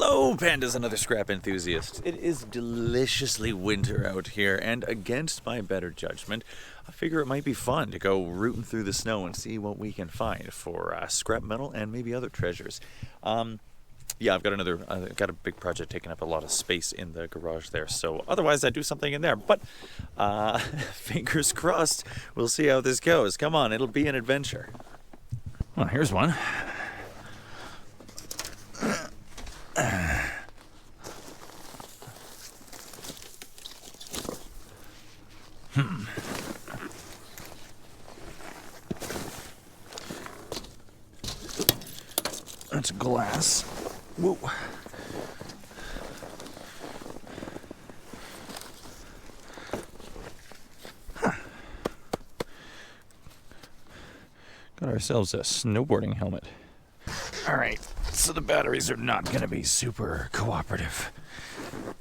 Hello, pandas and other scrap enthusiasts. It is deliciously winter out here, and against my better judgment, I figure it might be fun to go rooting through the snow and see what we can find for scrap metal and maybe other treasures. Yeah, I've got a big project taking up a lot of space in the garage there, so otherwise I'd do something in there. But fingers crossed, we'll see how this goes. Come on, it'll be an adventure. Well, here's one. That's glass. Whoa. Huh. Got ourselves a snowboarding helmet. All right, so the batteries are not going to be super cooperative.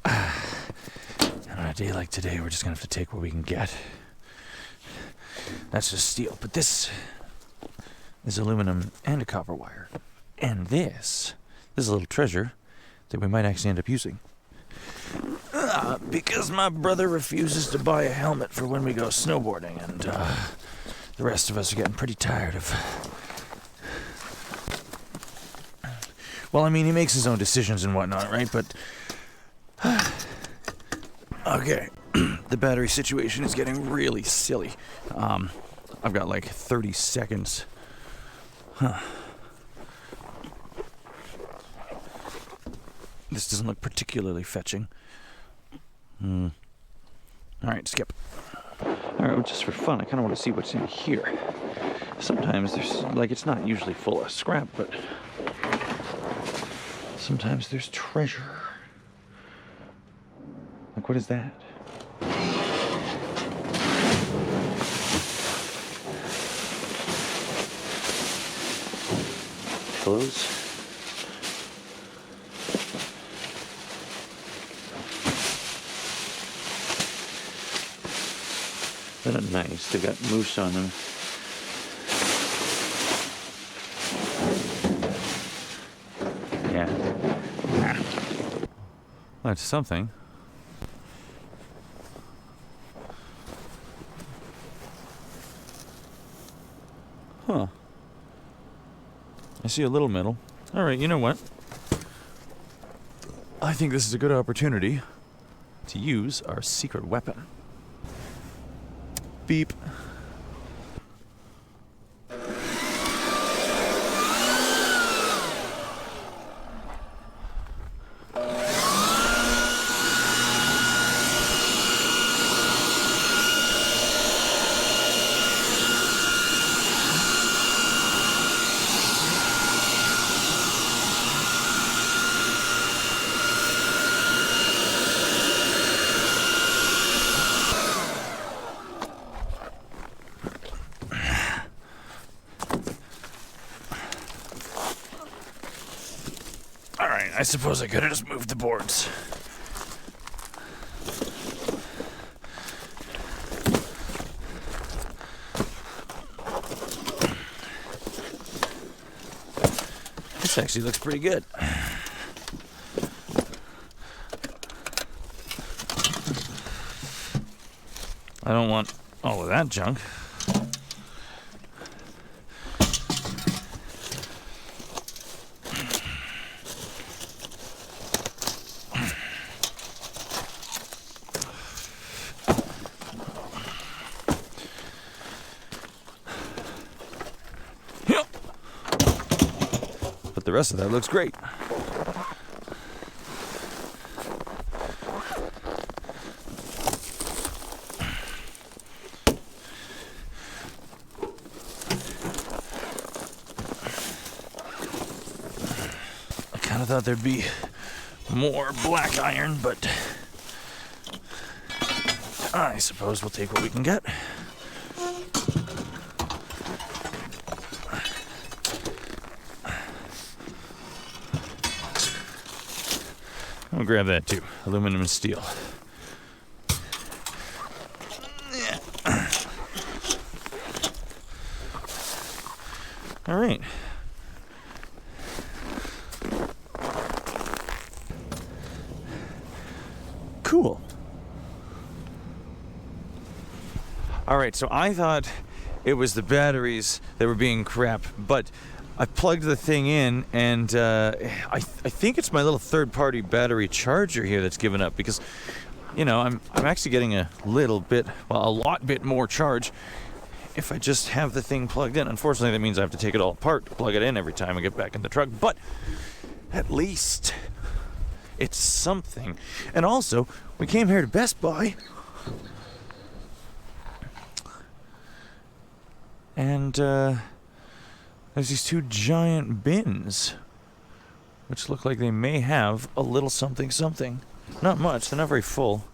And on a day like today, we're just going to have to take what we can get. That's just steel, but this is aluminum and a copper wire. And this is a little treasure that we might actually end up using. Because my brother refuses to buy a helmet for when we go snowboarding, and the rest of us are getting pretty tired of... Well, I mean, he makes his own decisions and whatnot, right? But... Okay, the battery situation is getting really silly. I've got like 30 seconds. This doesn't look particularly fetching. Alright, skip. Alright, well, just for fun, I kind of want to see what's in here. Sometimes there's, like, it's not usually full of scrap, but sometimes there's treasure. Like, what is that? Pillows? They're not nice. They've got moose on them. Yeah. That's something. Huh. I see a little metal. All right, you know what? I think this is a good opportunity to use our secret weapon. Beep. I suppose I could have just moved the boards. This actually looks pretty good. I don't want all of that junk. But the rest of that looks great. I kind of thought there'd be more black iron, but I suppose we'll take what we can get. I'll grab that too. Aluminum and steel. Yeah. All right. Cool. Alright, so I thought it was the batteries that were being crap, but I plugged the thing in, and I think it's my little third-party battery charger here that's given up, because, you know, I'm actually getting a lot bit more charge if I just have the thing plugged in. Unfortunately, that means I have to take it all apart to plug it in every time I get back in the truck, but at least it's something. And also, we came here to Best Buy, and there's these two giant bins, which look like they may have a little something. Not much, they're not very full.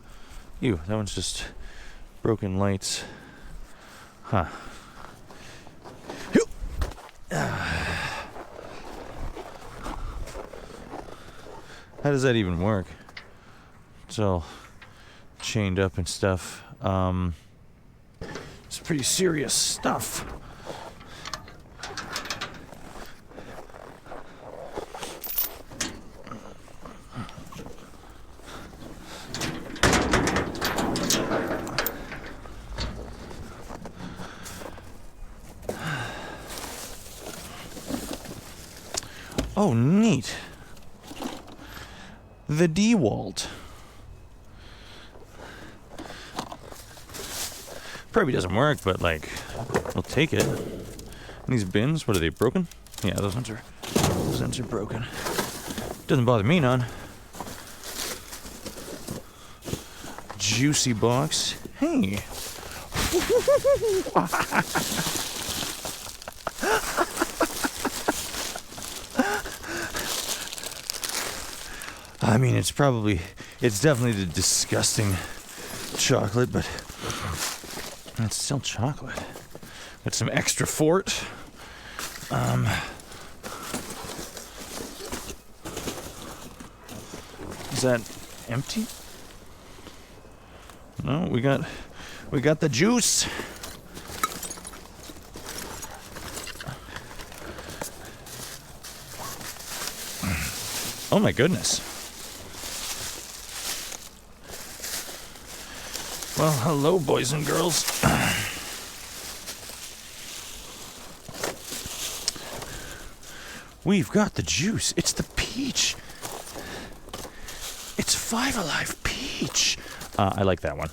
Ew, that one's just broken lights. Huh. How does that even work? It's all chained up and stuff. It's pretty serious stuff. Oh, neat. The DeWalt. Probably doesn't work, but like, we'll take it. And these bins, what are they, broken? Yeah, those ones are broken. Doesn't bother me none. Juicy box. Hey. I mean, it's definitely the disgusting chocolate, but it's still chocolate. Got some extra fort. Is that empty? No, we got the juice. Oh my goodness. Well, hello, boys and girls. We've got the juice. It's the peach. It's Five Alive peach. I like that one.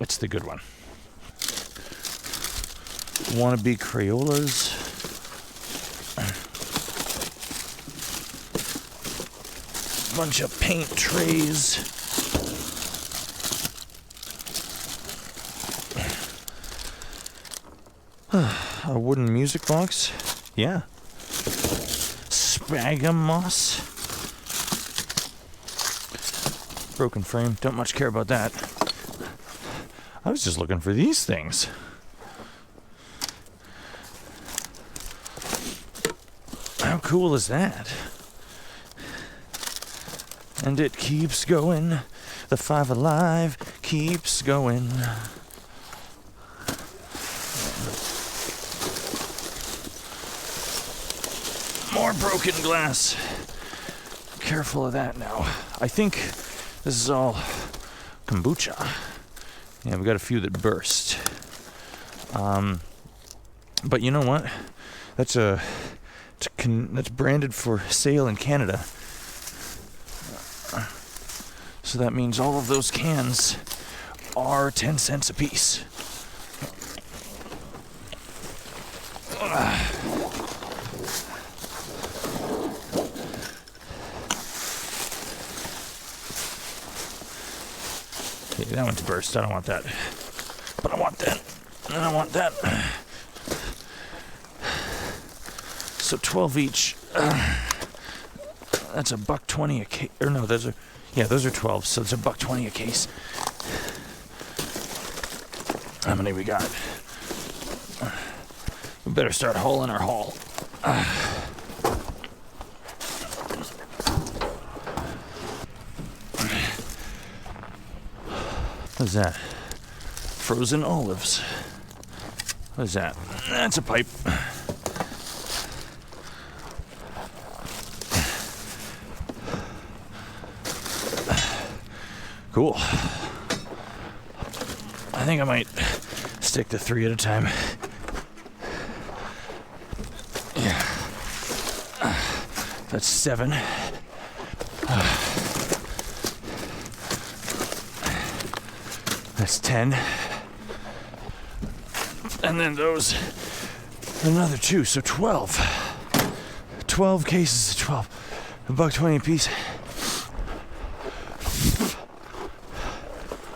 It's the good one. Wannabe Crayolas. Bunch of paint trays. A wooden music box. Yeah. Sphagnum moss. Broken frame. Don't much care about that. I was just looking for these things. How cool is that? And it keeps going. The Five Alive keeps going. More broken glass. Careful of that now. I think this is all kombucha. Yeah, we got a few that burst. But you know what? That's branded for sale in Canada. So that means all of those cans are 10 cents a piece. Okay, that one's burst. I don't want that. But I want that. And I want that. So 12 each. That's $1.20 a case. Or no, those are 12. So it's $1.20 a case. How many we got? We better start hauling our haul. What is that? Frozen olives. What is that? That's a pipe. Cool. I think I might stick to 3 at a time. Yeah. That's 7. That's 10. And then those, another 2, so 12. 12 cases of 12. $1.20 a piece.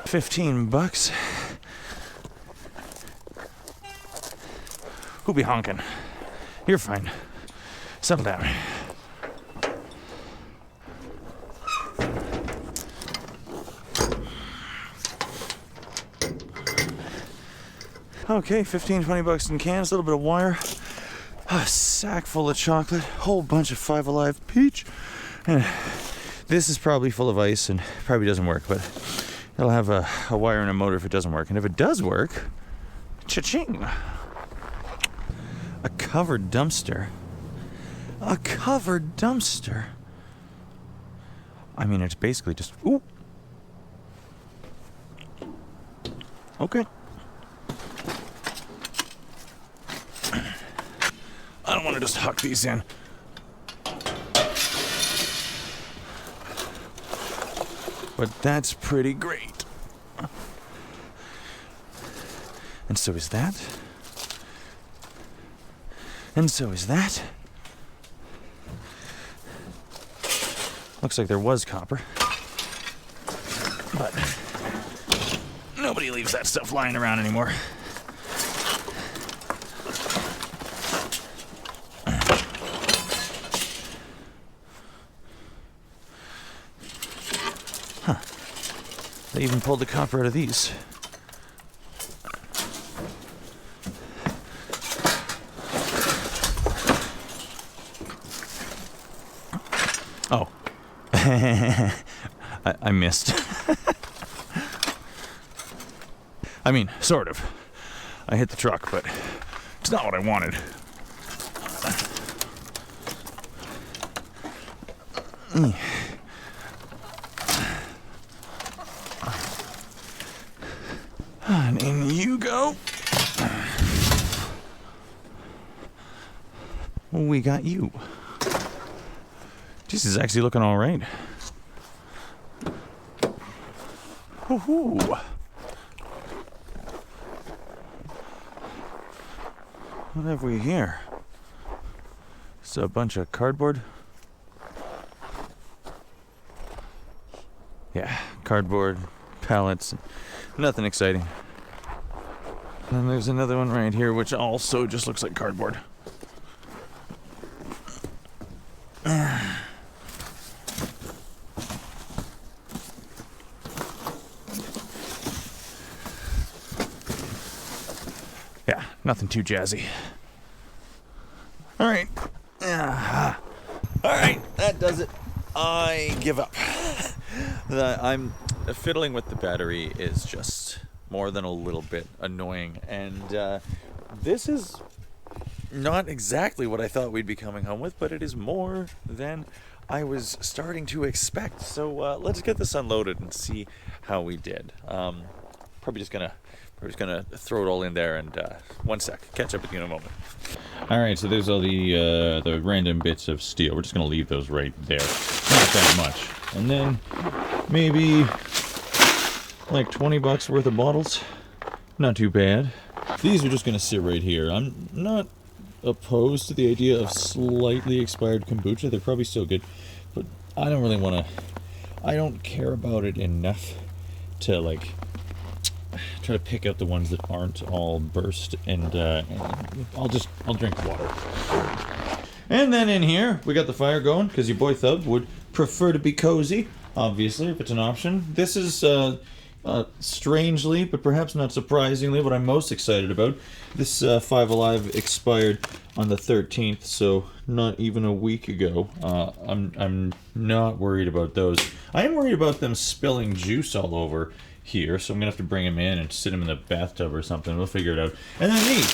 $15. Who'll be honking? You're fine. Settle down. Okay, 15, 20 bucks in cans, a little bit of wire, a sack full of chocolate, whole bunch of 5 Alive peach. And this is probably full of ice and probably doesn't work, but it'll have a wire and a motor if it doesn't work. And if it does work, cha-ching! A covered dumpster. A covered dumpster. I mean, it's basically just, ooh. Okay. I don't want to just huck these in. But that's pretty great. And so is that. And so is that. Looks like there was copper. But nobody leaves that stuff lying around anymore. They even pulled the copper out of these. Oh. I missed. I mean, sort of. I hit the truck, but it's not what I wanted. And in you go. We got you. This is actually looking all right. Woohoo! What have we here? It's a bunch of cardboard. Yeah, cardboard, pallets, nothing exciting. And there's another one right here, which also just looks like cardboard. Yeah, nothing too jazzy. All right. All right, that does it. I give up. I'm fiddling with the battery is just more than a little bit annoying, and this is not exactly what I thought we'd be coming home with, but it is more than I was starting to expect. So let's get this unloaded and see how we did. Probably just gonna throw it all in there, and one sec, catch up with you in a moment. All right, so there's all the random bits of steel. We're just gonna leave those right there. Not that much, and then maybe like 20 bucks worth of bottles. Not too bad. These are just gonna sit right here. I'm not opposed to the idea of slightly expired kombucha. They're probably still good, but I don't really want to. I don't care about it enough to like try to pick out the ones that aren't all burst, and I'll drink water. And then in here we got the fire going because your boy Thub would prefer to be cozy, obviously, if it's an option. This is strangely, but perhaps not surprisingly, what I'm most excited about. This 5 Alive expired on the 13th, so not even a week ago. I'm not worried about those. I am worried about them spilling juice all over here, so I'm gonna have to bring them in and sit them in the bathtub or something. We'll figure it out. And then these.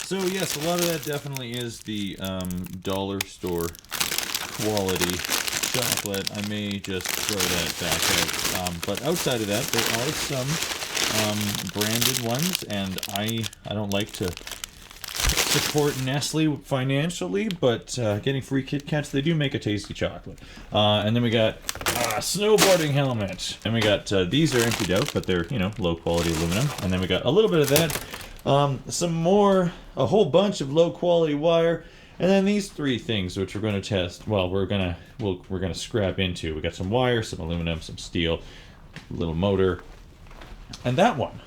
So yes, a lot of that definitely is the dollar store quality chocolate, I may just throw that back out. But outside of that, there are some branded ones, and I don't like to support Nestle financially, but getting free Kit Kats, they do make a tasty chocolate. And then we got a snowboarding helmet, and we got these are emptied out, but they're, you know, low quality aluminum. And then we got a little bit of that, some more, a whole bunch of low quality wire, and then these three things which we're going to test. Well, we're gonna scrap into. We got some wire, some aluminum, some steel, a little motor, and that one.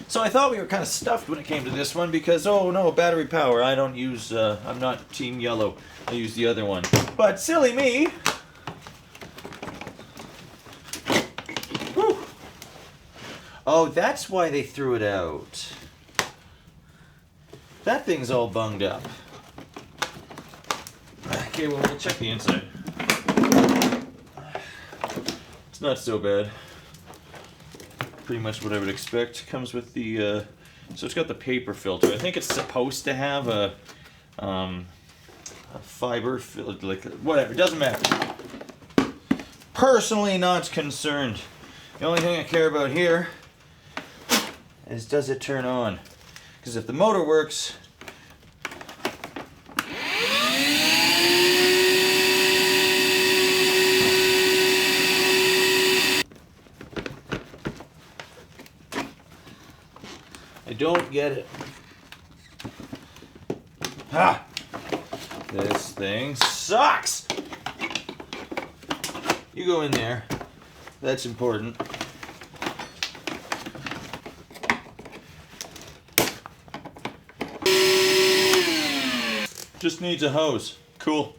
So I thought we were kind of stuffed when it came to this one because, oh no, battery power. I don't use, I'm not Team Yellow. I use the other one. But silly me. Whew. Oh, that's why they threw it out. That thing's all bunged up. Okay, well, we'll check the inside. It's not so bad. Pretty much what I would expect. Comes with the so it's got the paper filter. I think it's supposed to have a fiber filter, like whatever. It doesn't matter. Personally, not concerned. The only thing I care about here is, does it turn on? Because if the motor works, I don't get it. Ha! This thing sucks! You go in there. That's important. Just needs a hose. Cool.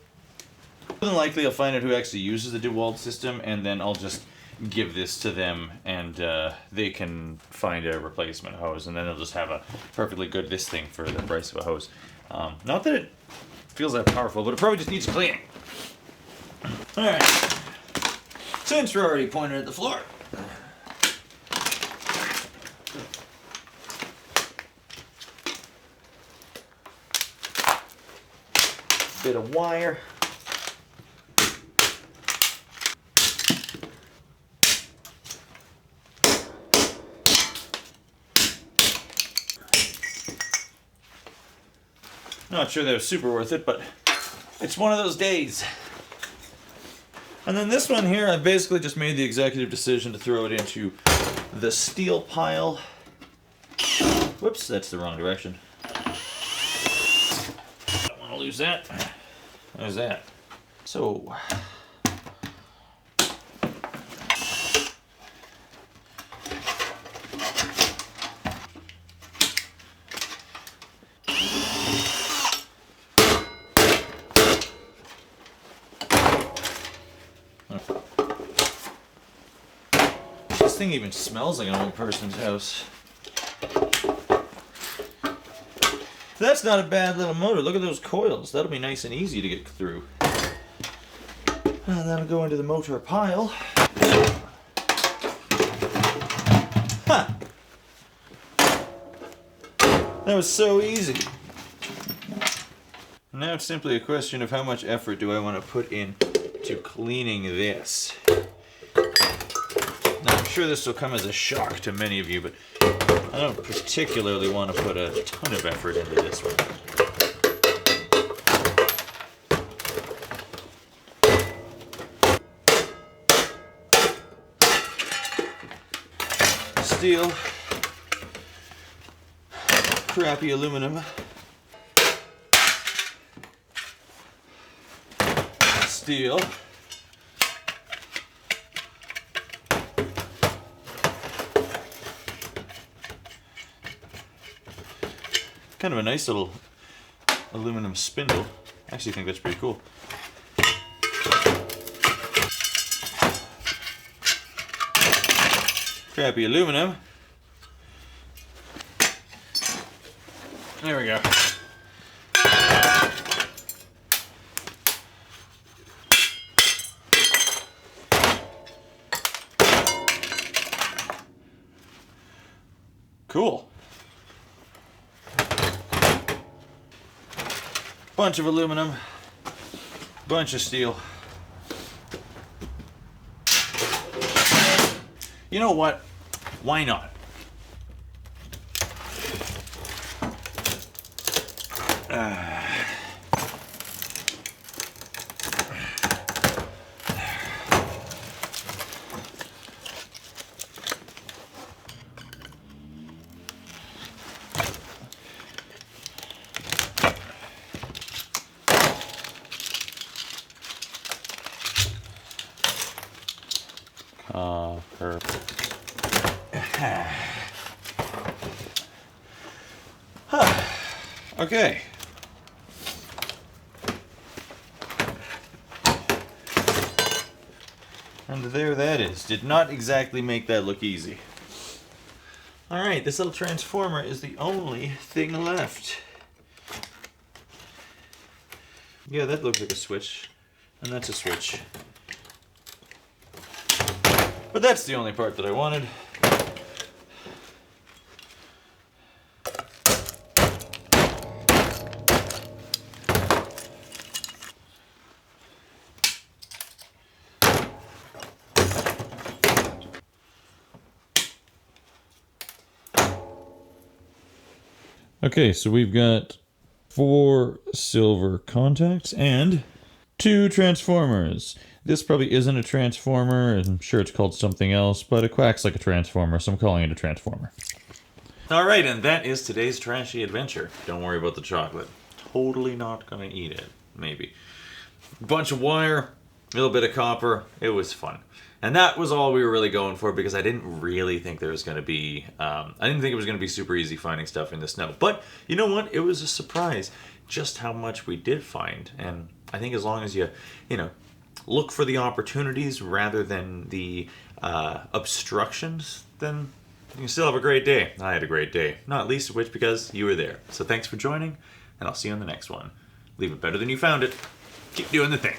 More than likely I'll find out who actually uses the DeWalt system, and then I'll just give this to them, and they can find a replacement hose, and then they'll just have a perfectly good this thing for the price of a hose. Not that it feels that powerful, but it probably just needs cleaning. Alright. Since we're already pointing at the floor, bit of wire. Not sure that was super worth it, but it's one of those days. And then this one here, I basically just made the executive decision to throw it into the steel pile. Whoops, that's the wrong direction. Don't want to lose that. There's that. So, this thing even smells like an old person's house. That's not a bad little motor. Look at those coils. That'll be nice and easy to get through. And that'll go into the motor pile. Huh. That was so easy. Now it's simply a question of how much effort do I want to put into cleaning this. Now I'm sure this will come as a shock to many of you, but I don't particularly want to put a ton of effort into this one. Steel, crappy aluminum, steel, kind of a nice little aluminum spindle. I actually think that's pretty cool. Crappy aluminum. There we go. Cool. Bunch of aluminum. Bunch of steel. You know what? Why not? Copper. Okay. And there that is. Did not exactly make that look easy. Alright, this little transformer is the only thing left. Yeah, that looks like a switch. And that's a switch. But that's the only part that I wanted. Okay, so we've got 4 silver contacts and 2 transformers. This probably isn't a transformer. I'm sure it's called something else, but it quacks like a transformer, so I'm calling it a transformer. Alright, and that is today's trashy adventure. Don't worry about the chocolate. Totally not gonna eat it. Maybe. Bunch of wire, a little bit of copper. It was fun. And that was all we were really going for because I didn't really think there was going to be... I didn't think it was going to be super easy finding stuff in the snow. But you know what? It was a surprise just how much we did find. And I think as long as you look for the opportunities rather than the obstructions, then you can still have a great day. I had a great day. Not least of which because you were there. So thanks for joining, and I'll see you on the next one. Leave it better than you found it. Keep doing the thing.